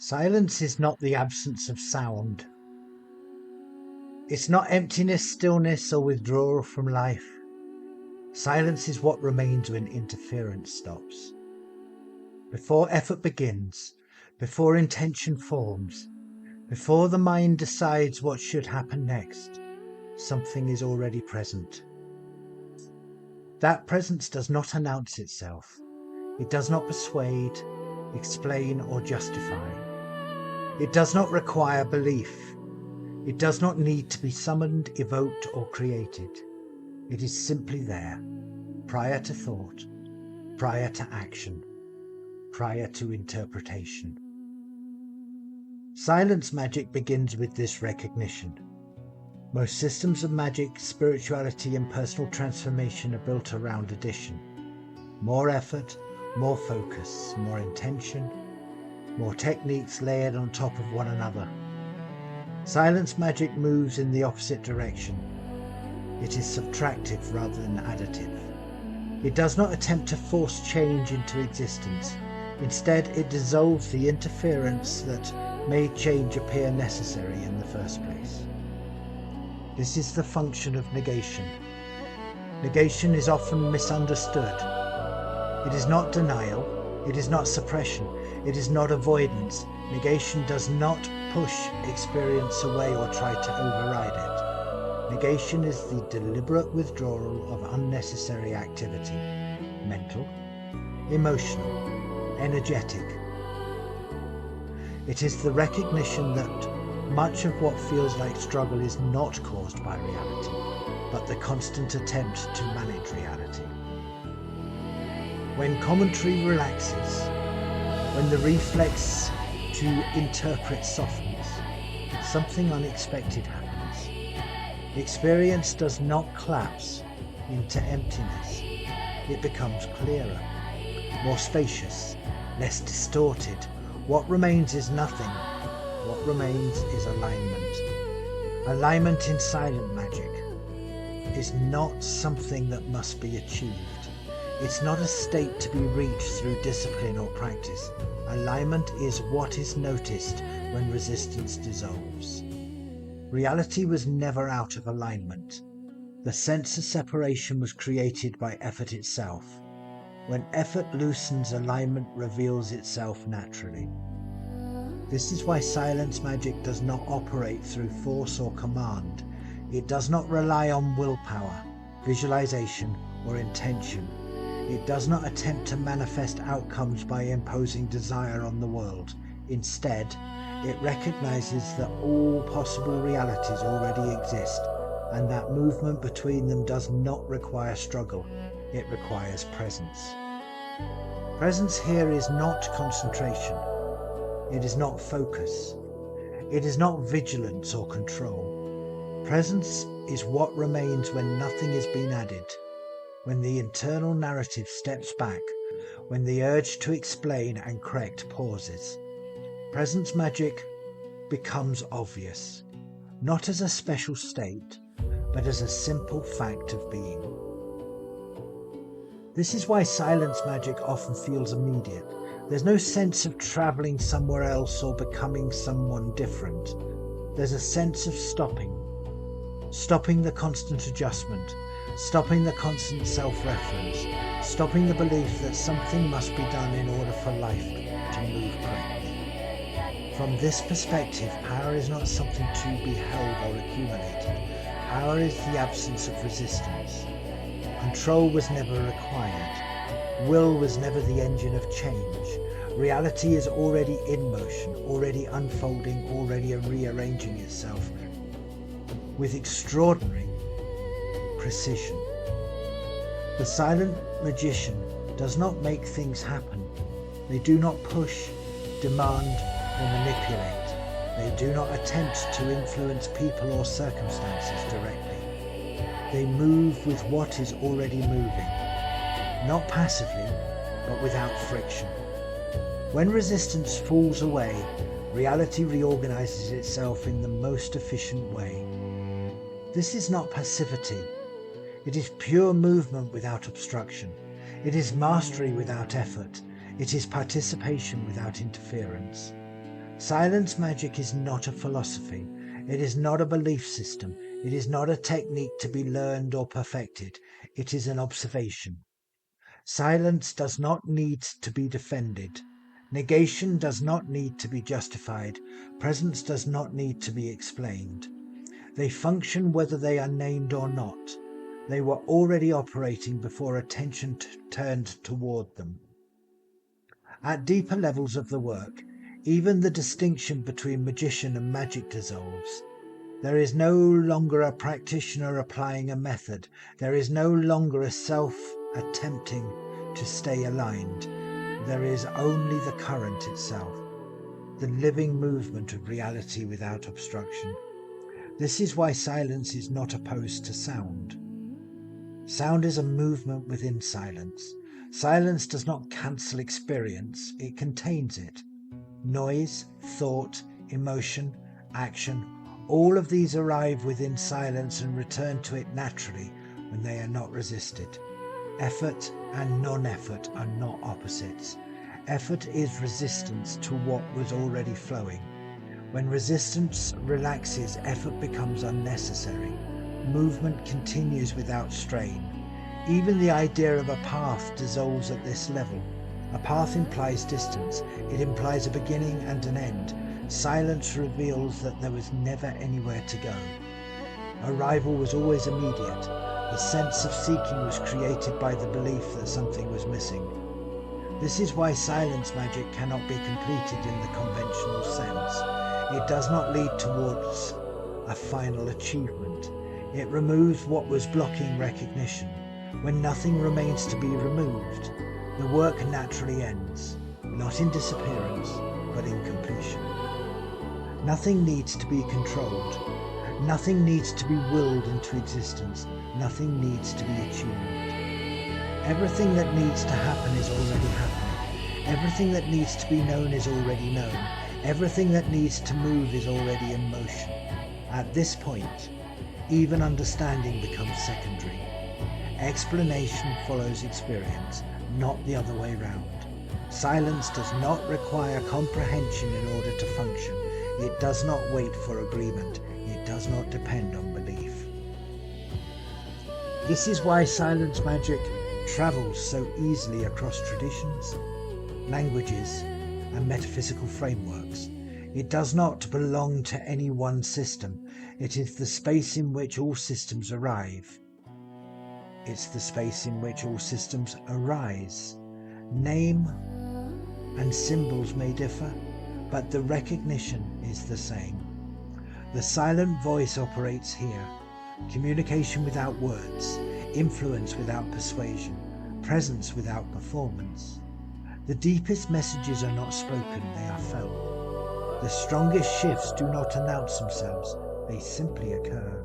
Silence is not the absence of sound. It's not emptiness, stillness, or withdrawal from life. Silence is what remains when interference stops. Before effort begins, before intention forms, before the mind decides what should happen next, something is already present. That presence does not announce itself. It does not persuade, explain, or justify. It does not require belief. It does not need to be summoned, evoked, or created. It is simply there, prior to thought, prior to action, prior to interpretation. Silence magic begins with this recognition. Most systems of magic, spirituality, and personal transformation are built around addition. More effort, more focus, more intention, more techniques layered on top of one another. Silence magic moves in the opposite direction. It is subtractive rather than additive. It does not attempt to force change into existence. Instead, it dissolves the interference that made change appear necessary in the first place. This is the function of negation. Negation is often misunderstood. It is not denial, it is not suppression, it is not avoidance. Negation does not push experience away or try to override it. Negation is the deliberate withdrawal of unnecessary activity, mental, emotional, energetic. It is the recognition that much of what feels like struggle is not caused by reality, but the constant attempt to manage reality. When commentary relaxes, when the reflex to interpret softens, something unexpected happens. Experience does not collapse into emptiness. It becomes clearer, more spacious, less distorted. What remains is nothing. What remains is alignment. Alignment in silent magic is not something that must be achieved. It's not a state to be reached through discipline or practice. Alignment is what is noticed when resistance dissolves. Reality was never out of alignment. The sense of separation was created by effort itself. When effort loosens, alignment reveals itself naturally. This is why silence magic does not operate through force or command. It does not rely on willpower, visualization, or intention. It does not attempt to manifest outcomes by imposing desire on the world. Instead, it recognizes that all possible realities already exist, and that movement between them does not require struggle. It requires presence. Presence here is not concentration. It is not focus. It is not vigilance or control. Presence is what remains when nothing has been added, when the internal narrative steps back, when the urge to explain and correct pauses. Presence magic becomes obvious, not as a special state, but as a simple fact of being. This is why silence magic often feels immediate. There's no sense of traveling somewhere else or becoming someone different. There's a sense of stopping the constant adjustment, stopping the constant self-reference, stopping the belief that something must be done in order for life to move correctly. From this perspective, power is not something to be held or accumulated. Power is the absence of resistance. Control was never required. Will was never the engine of change. Reality is already in motion, already unfolding, already rearranging itself with extraordinary precision. The silent magician does not make things happen. They do not push, demand, or manipulate. They do not attempt to influence people or circumstances directly. They move with what is already moving, not passively, but without friction. When resistance falls away, reality reorganizes itself in the most efficient way. This is not passivity. It is pure movement without obstruction. It is mastery without effort. It is participation without interference. Silence magic is not a philosophy. It is not a belief system. It is not a technique to be learned or perfected. It is an observation. Silence does not need to be defended. Negation does not need to be justified. Presence does not need to be explained. They function whether they are named or not. They were already operating before attention turned toward them. At deeper levels of the work, even the distinction between magician and magic dissolves. There is no longer a practitioner applying a method. There is no longer a self attempting to stay aligned. There is only the current itself, the living movement of reality without obstruction. This is why silence is not opposed to sound. Sound is a movement within silence. Silence does not cancel experience, it contains it. Noise, thought, emotion, action, all of these arrive within silence and return to it naturally when they are not resisted. Effort and non-effort are not opposites. Effort is resistance to what was already flowing. When resistance relaxes, effort becomes unnecessary. Movement continues without strain. Even the idea of a path dissolves at this level. A path implies distance. It implies a beginning and an end. Silence reveals that there was never anywhere to go. Arrival was always immediate. The sense of seeking was created by the belief that something was missing. This is why silence magic cannot be completed in the conventional sense. It does not lead towards a final achievement. It removes what was blocking recognition. When nothing remains to be removed, the work naturally ends, not in disappearance, but in completion. Nothing needs to be controlled. Nothing needs to be willed into existence. Nothing needs to be attuned. Everything that needs to happen is already happening. Everything that needs to be known is already known. Everything that needs to move is already in motion. At this point, even understanding becomes secondary. Explanation follows experience, not the other way round. Silence does not require comprehension in order to function. It does not wait for agreement. It does not depend on belief. This is why silence magic travels so easily across traditions, languages, and metaphysical frameworks. It does not belong to any one system. It is the space in which all systems arrive. It's the space in which all systems arise. Name and symbols may differ, but the recognition is the same. The silent voice operates here. Communication without words, influence without persuasion, presence without performance. The deepest messages are not spoken, they are felt. The strongest shifts do not announce themselves, they simply occur.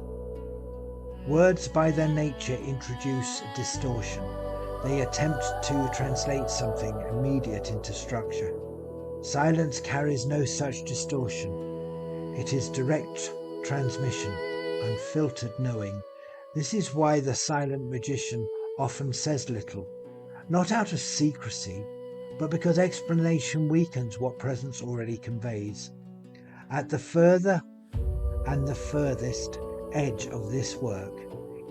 Words by their nature introduce distortion. They attempt to translate something immediate into structure. Silence carries no such distortion. It is direct transmission, unfiltered knowing. This is why the silent magician often says little, not out of secrecy, but because explanation weakens what presence already conveys. At the further and the furthest edge of this work,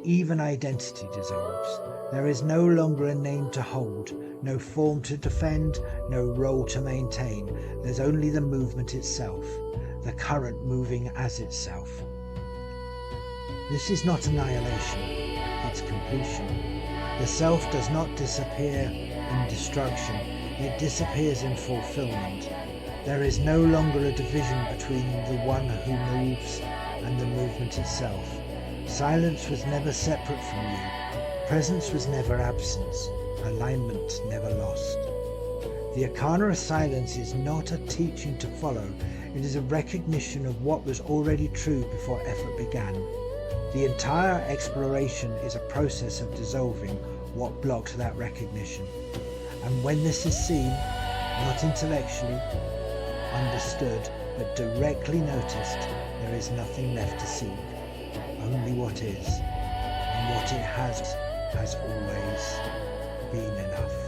even identity dissolves. There is no longer a name to hold, no form to defend, no role to maintain. There's only the movement itself, the current moving as itself. This is not annihilation, it's completion. The self does not disappear in destruction, it disappears in fulfillment. There is no longer a division between the one who moves and the movement itself. Silence was never separate from you. Presence was never absence. Alignment never lost. The arcana of silence is not a teaching to follow. It is a recognition of what was already true before effort began. The entire exploration is a process of dissolving what blocked that recognition. And when this is seen, not intellectually understood, but directly noticed, there is nothing left to seek, only what is, and what it has always been enough.